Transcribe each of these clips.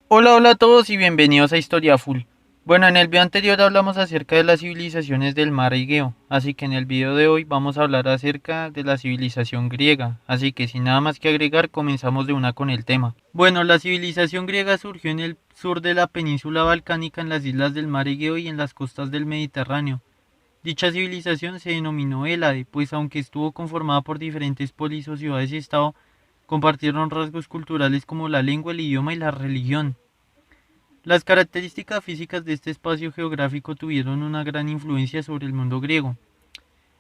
Hola a todos y bienvenidos a Historia Full. Bueno, en el video anterior hablamos acerca de las civilizaciones del mar Egeo, así que en el video de hoy vamos a hablar acerca de la civilización griega, así que sin nada más que agregar comenzamos de una con el tema. Bueno, la civilización griega surgió en el sur de la península balcánica en las islas del mar Egeo y en las costas del Mediterráneo. Dicha civilización se denominó Hélade, pues aunque estuvo conformada por diferentes polis o ciudades y estado, compartieron rasgos culturales como la lengua, el idioma y la religión. Las características físicas de este espacio geográfico tuvieron una gran influencia sobre el mundo griego.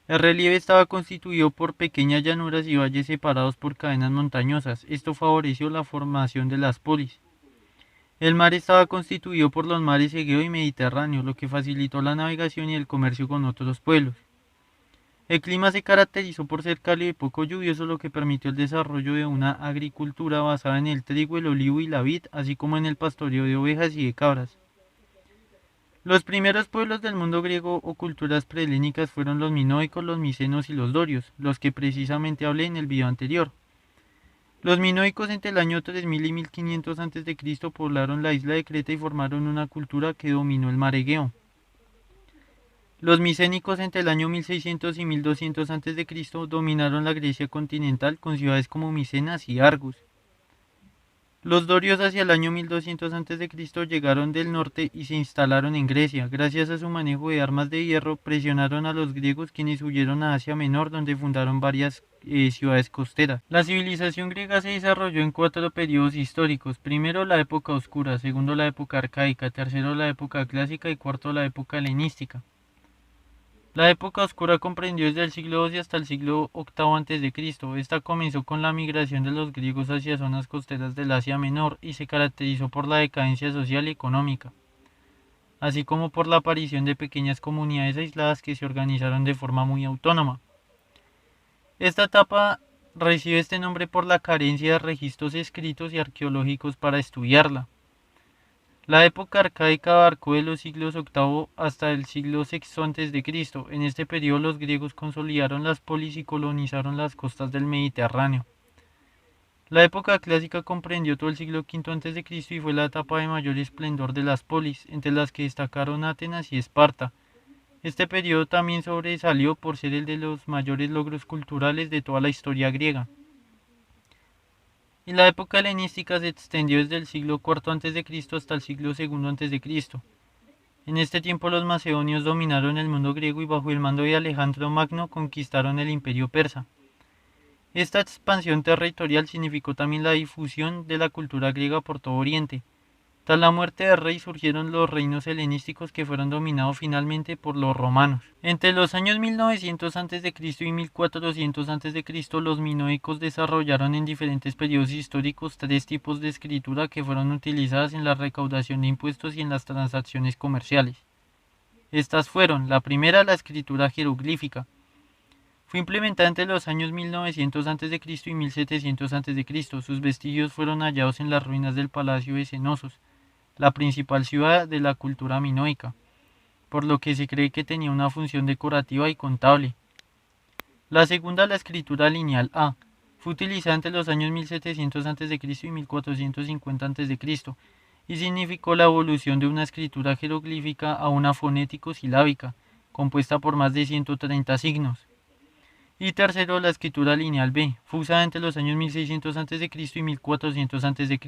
El relieve estaba constituido por pequeñas llanuras y valles separados por cadenas montañosas. Esto favoreció la formación de las polis. El mar estaba constituido por los mares Egeo y Mediterráneo, lo que facilitó la navegación y el comercio con otros pueblos. El clima se caracterizó por ser cálido y poco lluvioso, lo que permitió el desarrollo de una agricultura basada en el trigo, el olivo y la vid, así como en el pastoreo de ovejas y de cabras. Los primeros pueblos del mundo griego o culturas prehelénicas fueron los minoicos, los micenos y los dorios, los que precisamente hablé en el video anterior. Los minoicos entre el año 3000 y 1500 a.C. poblaron la isla de Creta y formaron una cultura que dominó el mar Egeo. Los micénicos entre el año 1600 y 1200 a.C. dominaron la Grecia continental con ciudades como Micenas y Argos. Los dorios hacia el año 1200 a.C. llegaron del norte y se instalaron en Grecia. Gracias a su manejo de armas de hierro, presionaron a los griegos, quienes huyeron a Asia Menor, donde fundaron varias ciudades costeras. La civilización griega se desarrolló en cuatro periodos históricos. Primero la época oscura, segundo la época arcaica, tercero la época clásica y cuarto la época helenística. La época oscura comprendió desde el siglo XII hasta el siglo VIII a.C. Esta comenzó con la migración de los griegos hacia zonas costeras del Asia Menor y se caracterizó por la decadencia social y económica, así como por la aparición de pequeñas comunidades aisladas que se organizaron de forma muy autónoma. Esta etapa recibe este nombre por la carencia de registros escritos y arqueológicos para estudiarla. La época arcaica abarcó de los siglos VIII hasta el siglo VI a.C. En este periodo los griegos consolidaron las polis y colonizaron las costas del Mediterráneo. La época clásica comprendió todo el siglo V a.C. y fue la etapa de mayor esplendor de las polis, entre las que destacaron Atenas y Esparta. Este periodo también sobresalió por ser el de los mayores logros culturales de toda la historia griega. Y la época helenística se extendió desde el siglo IV a.C. hasta el siglo II a.C. En este tiempo los macedonios dominaron el mundo griego y bajo el mando de Alejandro Magno conquistaron el imperio persa. Esta expansión territorial significó también la difusión de la cultura griega por todo Oriente. Tras la muerte del rey surgieron los reinos helenísticos que fueron dominados finalmente por los romanos. Entre los años 1900 a.C. y 1400 a.C. los minoicos desarrollaron en diferentes periodos históricos tres tipos de escritura que fueron utilizadas en la recaudación de impuestos y en las transacciones comerciales. Estas fueron, la primera, la escritura jeroglífica. Fue implementada entre los años 1900 a.C. y 1700 a.C. Sus vestigios fueron hallados en las ruinas del palacio de Cenosos, la principal ciudad de la cultura minoica, por lo que se cree que tenía una función decorativa y contable. La segunda, la escritura lineal A, fue utilizada entre los años 1700 a.C. y 1450 a.C. y significó la evolución de una escritura jeroglífica a una fonético-silábica, compuesta por más de 130 signos. Y tercero, la escritura lineal B, fue usada entre los años 1600 a.C. y 1400 a.C.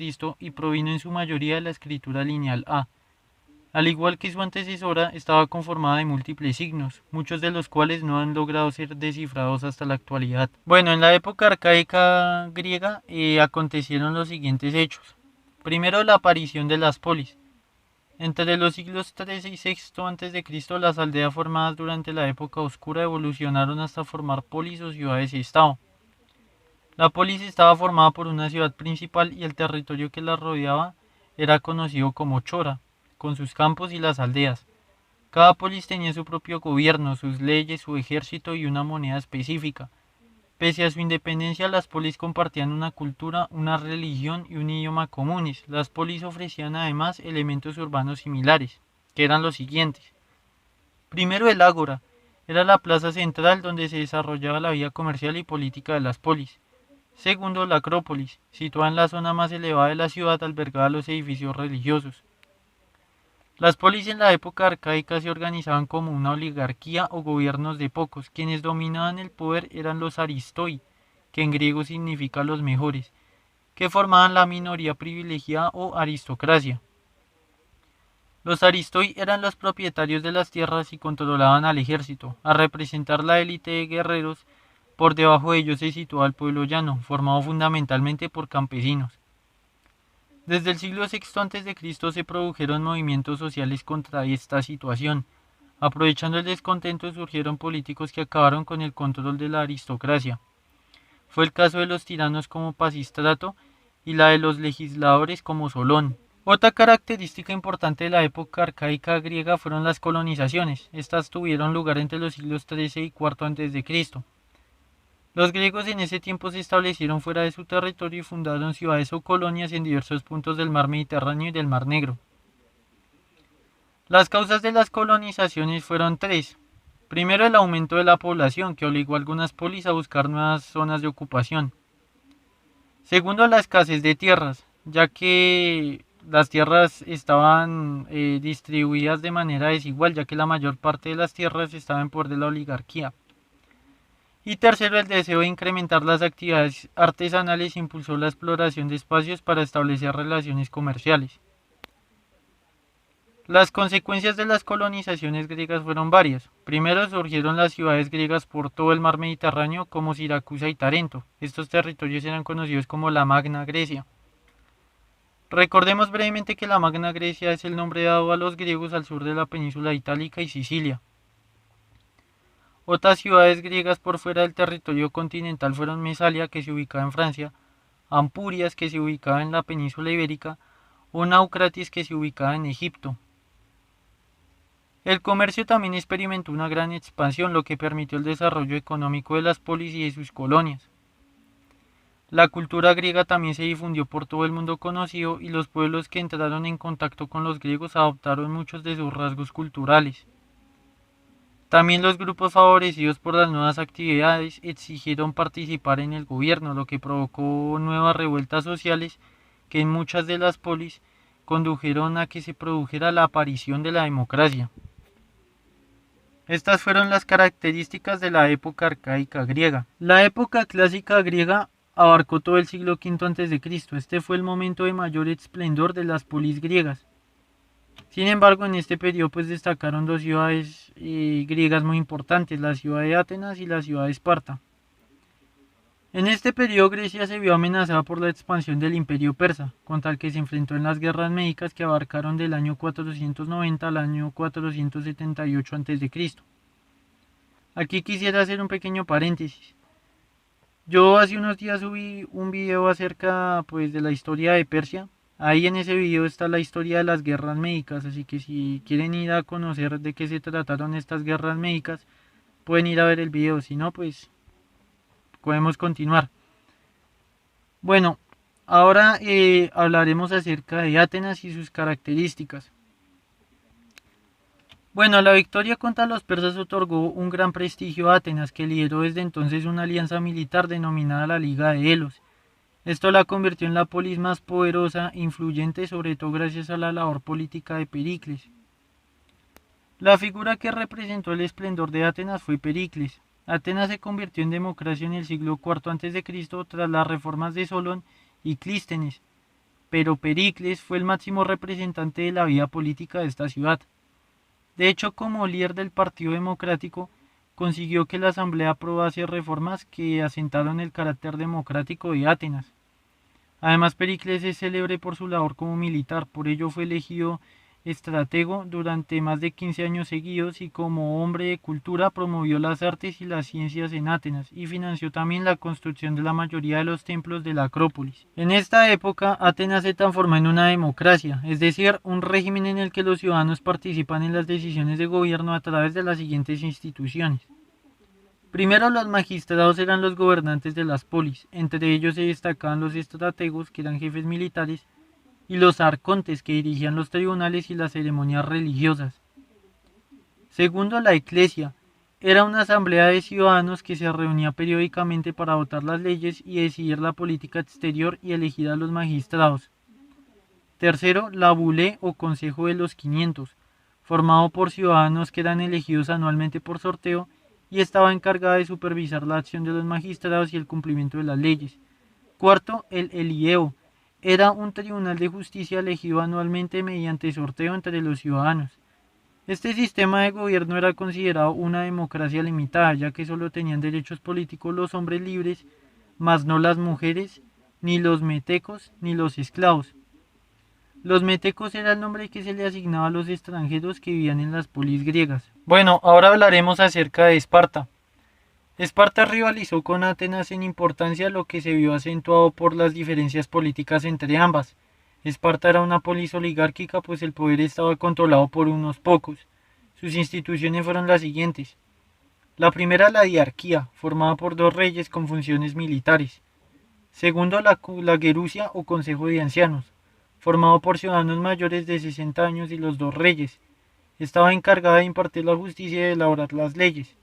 y provino en su mayoría de la escritura lineal A. Al igual que su antecesora, estaba conformada de múltiples signos, muchos de los cuales no han logrado ser descifrados hasta la actualidad. Bueno, en la época arcaica griega acontecieron los siguientes hechos. Primero, la aparición de las polis. Entre los siglos XIII y VI a.C., las aldeas formadas durante la época oscura evolucionaron hasta formar polis o ciudades-estado. La polis estaba formada por una ciudad principal y el territorio que la rodeaba era conocido como Chora, con sus campos y las aldeas. Cada polis tenía su propio gobierno, sus leyes, su ejército y una moneda específica. Pese a su independencia, las polis compartían una cultura, una religión y un idioma comunes. Las polis ofrecían además elementos urbanos similares, que eran los siguientes. Primero, el ágora. Era la plaza central donde se desarrollaba la vida comercial y política de las polis. Segundo, la Acrópolis, situada en la zona más elevada de la ciudad, albergaba los edificios religiosos. Las polis en la época arcaica se organizaban como una oligarquía o gobiernos de pocos. Quienes dominaban el poder eran los aristoi, que en griego significa los mejores, que formaban la minoría privilegiada o aristocracia. Los aristoi eran los propietarios de las tierras y controlaban al ejército. A representar la élite de guerreros, por debajo de ellos se situaba el pueblo llano, formado fundamentalmente por campesinos. Desde el siglo VI a.C. se produjeron movimientos sociales contra esta situación. Aprovechando el descontento surgieron políticos que acabaron con el control de la aristocracia. Fue el caso de los tiranos como Pasístrato y la de los legisladores como Solón. Otra característica importante de la época arcaica griega fueron las colonizaciones. Estas tuvieron lugar entre los siglos XIII y IV a.C. Los griegos en ese tiempo se establecieron fuera de su territorio y fundaron ciudades o colonias en diversos puntos del mar Mediterráneo y del mar Negro. Las causas de las colonizaciones fueron tres. Primero, el aumento de la población, que obligó a algunas polis a buscar nuevas zonas de ocupación. Segundo, la escasez de tierras, ya que las tierras estaban distribuidas de manera desigual, ya que la mayor parte de las tierras estaban en poder de la oligarquía. Y tercero, el deseo de incrementar las actividades artesanales impulsó la exploración de espacios para establecer relaciones comerciales. Las consecuencias de las colonizaciones griegas fueron varias. Primero, surgieron las ciudades griegas por todo el mar Mediterráneo como Siracusa y Tarento. Estos territorios eran conocidos como la Magna Grecia. Recordemos brevemente que la Magna Grecia es el nombre dado a los griegos al sur de la península itálica y Sicilia. Otras ciudades griegas por fuera del territorio continental fueron Mesalia, que se ubicaba en Francia, Ampurias, que se ubicaba en la península ibérica, o Naucratis, que se ubicaba en Egipto. El comercio también experimentó una gran expansión, lo que permitió el desarrollo económico de las polis y de sus colonias. La cultura griega también se difundió por todo el mundo conocido y los pueblos que entraron en contacto con los griegos adoptaron muchos de sus rasgos culturales. También los grupos favorecidos por las nuevas actividades exigieron participar en el gobierno, lo que provocó nuevas revueltas sociales que en muchas de las polis condujeron a que se produjera la aparición de la democracia. Estas fueron las características de la época arcaica griega. La época clásica griega abarcó todo el siglo V a.C. Este fue el momento de mayor esplendor de las polis griegas. Sin embargo, en este periodo destacaron dos ciudades griegas muy importantes, la ciudad de Atenas y la ciudad de Esparta. En este periodo Grecia se vio amenazada por la expansión del imperio persa, contra el que se enfrentó en las guerras médicas que abarcaron del año 490 al año 478 a.C. Aquí quisiera hacer un pequeño paréntesis. Yo hace unos días subí un video acerca de la historia de Persia. Ahí en ese video está la historia de las guerras médicas, así que si quieren ir a conocer de qué se trataron estas guerras médicas, pueden ir a ver el video, si no, podemos continuar. Bueno, ahora hablaremos acerca de Atenas y sus características. Bueno, la victoria contra los persas otorgó un gran prestigio a Atenas, que lideró desde entonces una alianza militar denominada la Liga de Delos. Esto la convirtió en la polis más poderosa e influyente, sobre todo gracias a la labor política de Pericles. La figura que representó el esplendor de Atenas fue Pericles. Atenas se convirtió en democracia en el siglo IV a.C. tras las reformas de Solón y Clístenes, pero Pericles fue el máximo representante de la vida política de esta ciudad. De hecho, como líder del Partido Democrático, consiguió que la Asamblea aprobase reformas que asentaron el carácter democrático de Atenas. Además, Pericles es célebre por su labor como militar, por ello fue elegido estratego durante más de 15 años seguidos y como hombre de cultura promovió las artes y las ciencias en Atenas y financió también la construcción de la mayoría de los templos de la Acrópolis. En esta época, Atenas se transformó en una democracia, es decir, un régimen en el que los ciudadanos participan en las decisiones de gobierno a través de las siguientes instituciones. Primero, los magistrados eran los gobernantes de las polis, entre ellos se destacaban los estrategos, que eran jefes militares, y los arcontes, que dirigían los tribunales y las ceremonias religiosas. Segundo, la eclesia. Era una asamblea de ciudadanos que se reunía periódicamente para votar las leyes y decidir la política exterior y elegir a los magistrados. Tercero, la Bulé o Consejo de los 500, formado por ciudadanos que eran elegidos anualmente por sorteo y estaba encargada de supervisar la acción de los magistrados y el cumplimiento de las leyes. Cuarto, el Elieo. Era un tribunal de justicia elegido anualmente mediante sorteo entre los ciudadanos. Este sistema de gobierno era considerado una democracia limitada, ya que solo tenían derechos políticos los hombres libres, mas no las mujeres, ni los metecos, ni los esclavos. Los metecos era el nombre que se le asignaba a los extranjeros que vivían en las polis griegas. Bueno, ahora hablaremos acerca de Esparta. Esparta rivalizó con Atenas en importancia, lo que se vio acentuado por las diferencias políticas entre ambas. Esparta era una polis oligárquica, pues el poder estaba controlado por unos pocos. Sus instituciones fueron las siguientes. La primera, la diarquía, formada por dos reyes con funciones militares. Segundo, la gerusia o consejo de ancianos, formado por ciudadanos mayores de 60 años y los dos reyes. Estaba encargada de impartir la justicia y de elaborar las leyes.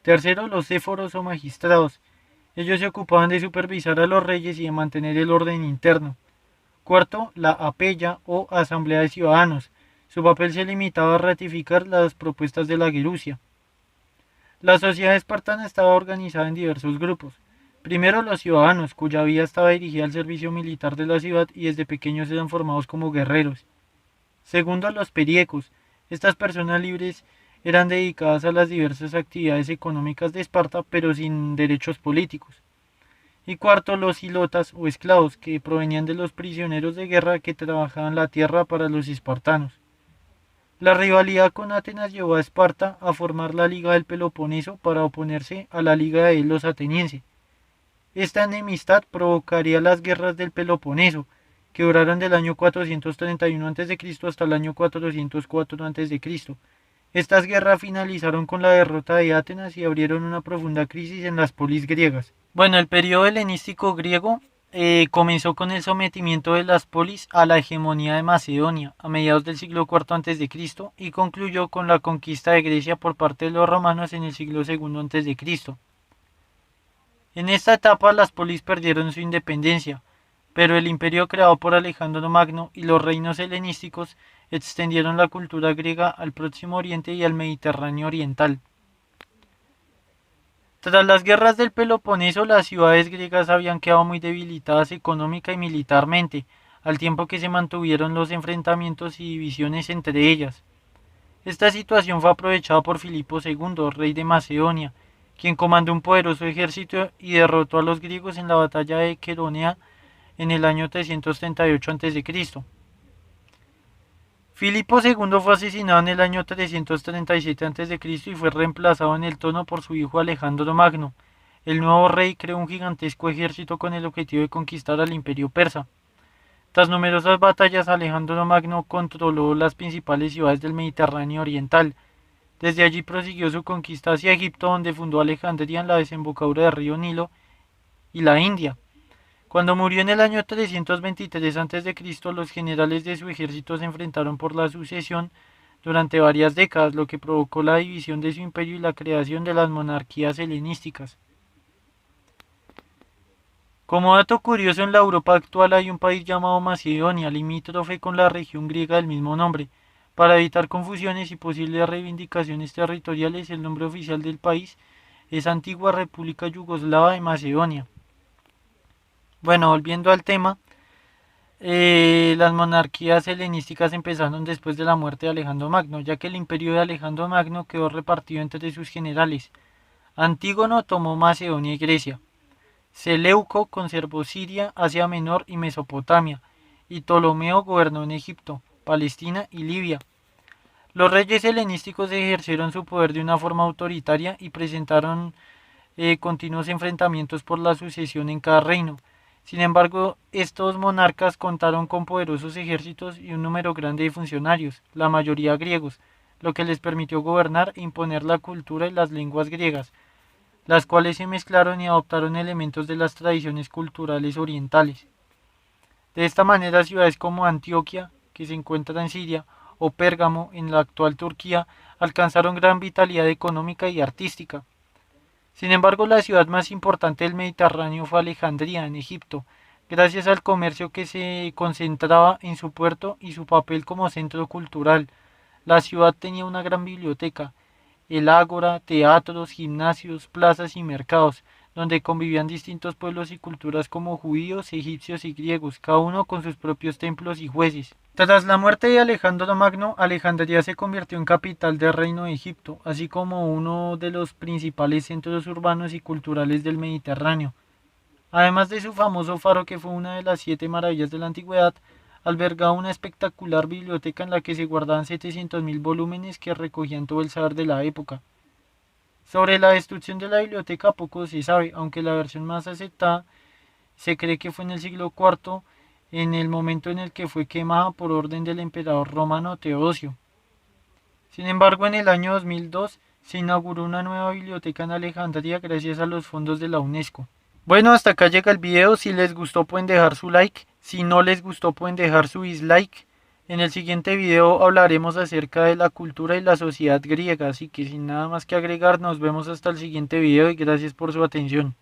Tercero, los céforos o magistrados. Ellos se ocupaban de supervisar a los reyes y de mantener el orden interno. Cuarto, la apella o asamblea de ciudadanos. Su papel se limitaba a ratificar las propuestas de la gerusia. La sociedad espartana estaba organizada en diversos grupos. Primero, los ciudadanos, cuya vida estaba dirigida al servicio militar de la ciudad y desde pequeños eran formados como guerreros. Segundo, los periecos. Estas personas libres eran dedicadas a las diversas actividades económicas de Esparta, pero sin derechos políticos. Y cuarto, los hilotas o esclavos, que provenían de los prisioneros de guerra que trabajaban la tierra para los espartanos. La rivalidad con Atenas llevó a Esparta a formar la Liga del Peloponeso para oponerse a la Liga de los atenienses. Esta enemistad provocaría las guerras del Peloponeso, que duraron del año 431 a.C. hasta el año 404 a.C. Estas guerras finalizaron con la derrota de Atenas y abrieron una profunda crisis en las polis griegas. Bueno, el periodo helenístico griego comenzó con el sometimiento de las polis a la hegemonía de Macedonia a mediados del siglo IV a.C. y concluyó con la conquista de Grecia por parte de los romanos en el siglo II a.C. En esta etapa las polis perdieron su independencia, pero el imperio creado por Alejandro Magno y los reinos helenísticos extendieron la cultura griega al Próximo Oriente y al Mediterráneo oriental. Tras las guerras del Peloponeso, las ciudades griegas habían quedado muy debilitadas económica y militarmente, al tiempo que se mantuvieron los enfrentamientos y divisiones entre ellas. Esta situación fue aprovechada por Filipo II, rey de Macedonia, quien comandó un poderoso ejército y derrotó a los griegos en la batalla de Queronea en el año 338 a.C. Filipo II fue asesinado en el año 337 a.C. y fue reemplazado en el trono por su hijo Alejandro Magno. El nuevo rey creó un gigantesco ejército con el objetivo de conquistar al imperio persa. Tras numerosas batallas, Alejandro Magno controló las principales ciudades del Mediterráneo oriental. Desde allí prosiguió su conquista hacia Egipto, donde fundó Alejandría en la desembocadura del río Nilo, y la India. Cuando murió en el año 323 a.C., los generales de su ejército se enfrentaron por la sucesión durante varias décadas, lo que provocó la división de su imperio y la creación de las monarquías helenísticas. Como dato curioso, en la Europa actual hay un país llamado Macedonia, limítrofe con la región griega del mismo nombre. Para evitar confusiones y posibles reivindicaciones territoriales, el nombre oficial del país es Antigua República Yugoslava de Macedonia. Bueno, volviendo al tema, las monarquías helenísticas empezaron después de la muerte de Alejandro Magno, ya que el imperio de Alejandro Magno quedó repartido entre sus generales. Antígono tomó Macedonia y Grecia. Seleuco conservó Siria, Asia Menor y Mesopotamia, y Ptolomeo gobernó en Egipto, Palestina y Libia. Los reyes helenísticos ejercieron su poder de una forma autoritaria y presentaron continuos enfrentamientos por la sucesión en cada reino. Sin embargo, estos monarcas contaron con poderosos ejércitos y un número grande de funcionarios, la mayoría griegos, lo que les permitió gobernar e imponer la cultura y las lenguas griegas, las cuales se mezclaron y adoptaron elementos de las tradiciones culturales orientales. De esta manera, ciudades como Antioquia, que se encuentra en Siria, o Pérgamo, en la actual Turquía, alcanzaron gran vitalidad económica y artística. Sin embargo, la ciudad más importante del Mediterráneo fue Alejandría, en Egipto, gracias al comercio que se concentraba en su puerto y su papel como centro cultural. La ciudad tenía una gran biblioteca, el ágora, teatros, gimnasios, plazas y mercados, donde convivían distintos pueblos y culturas como judíos, egipcios y griegos, cada uno con sus propios templos y jueces. Tras la muerte de Alejandro Magno, Alejandría se convirtió en capital del Reino de Egipto, así como uno de los principales centros urbanos y culturales del Mediterráneo. Además de su famoso faro, que fue una de las 7 maravillas de la antigüedad, albergaba una espectacular biblioteca en la que se guardaban 700.000 volúmenes que recogían todo el saber de la época. Sobre la destrucción de la biblioteca poco se sabe, aunque la versión más aceptada se cree que fue en el siglo IV, en el momento en el que fue quemada por orden del emperador romano Teodosio. Sin embargo, en el año 2002 se inauguró una nueva biblioteca en Alejandría gracias a los fondos de la UNESCO. Bueno, hasta acá llega el video. Si les gustó pueden dejar su like. Si no les gustó pueden dejar su dislike. En el siguiente video hablaremos acerca de la cultura y la sociedad griega. Así que sin nada más que agregar, nos vemos hasta el siguiente video y gracias por su atención.